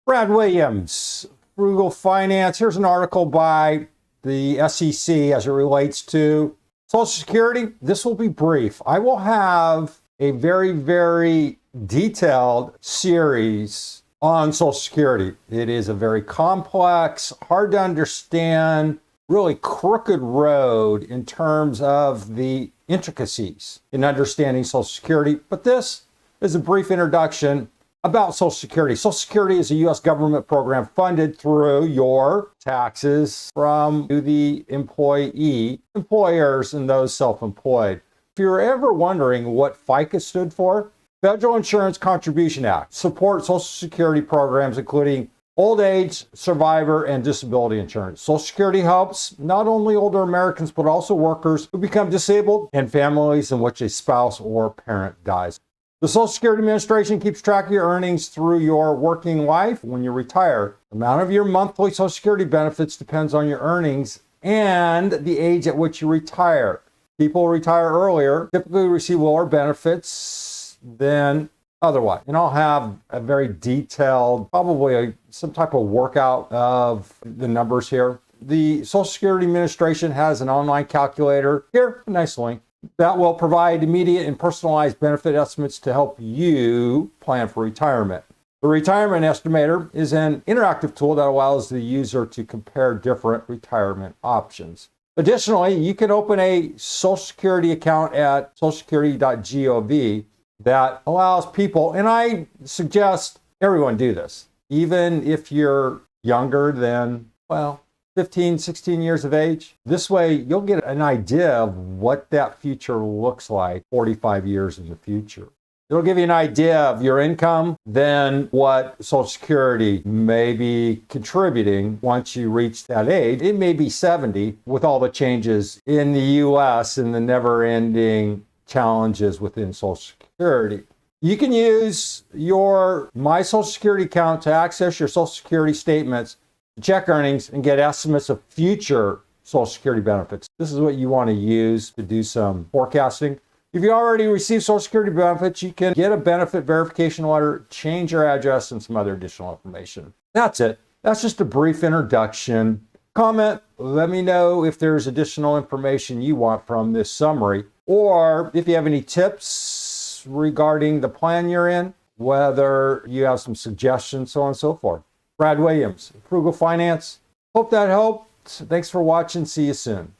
Brad Williams, Frugal Finance. Here's an article by the SEC as it relates to Social Security. This will be brief. I will have a very detailed series on Social Security. It is a very complex, hard to understand, really crooked road in terms of the intricacies in understanding Social Security. But this is a brief introduction about Social Security. Social Security is a U.S. government program funded through your taxes from the employee, employers, and those self-employed. If you're ever wondering what FICA stood for, Federal Insurance Contribution Act supports Social Security programs including old age, survivor, and disability insurance. Social Security helps not only older Americans, but also workers who become disabled and families in which a spouse or parent dies. The Social Security Administration keeps track of your earnings through your working life. When you retire, the amount of your monthly Social Security benefits depends on your earnings and the age at which you retire. People who retire earlier typically receive lower benefits than otherwise. And I'll have a very detailed, probably some type of workout of the numbers here. The Social Security Administration has an online calculator. Here, a nice link that will provide immediate and personalized benefit estimates to help you plan for retirement. The Retirement Estimator is an interactive tool that allows the user to compare different retirement options. Additionally, you can open a Social Security account at socialsecurity.gov that allows people, and I suggest everyone do this, even if you're younger than, 15, 16 years of age. This way, you'll get an idea of what that future looks like 45 years in the future. It'll give you an idea of your income, then what Social Security may be contributing once you reach that age. It may be 70 with all the changes in the U.S. and the never-ending challenges within Social Security. You can use your My Social Security account to access your Social Security statements, check earnings, and get estimates of future Social Security benefits. This is what you want to use to do some forecasting. If you already received Social Security benefits, you can get a benefit verification letter, change your address, and some other additional information. That's it. That's just a brief introduction. Comment, let me know if there's additional information you want from this summary, or if you have any tips regarding the plan you're in, whether you have some suggestions, so on and so forth. Brad Williams, Frugal Finance. Hope that helped. Thanks for watching. See you soon.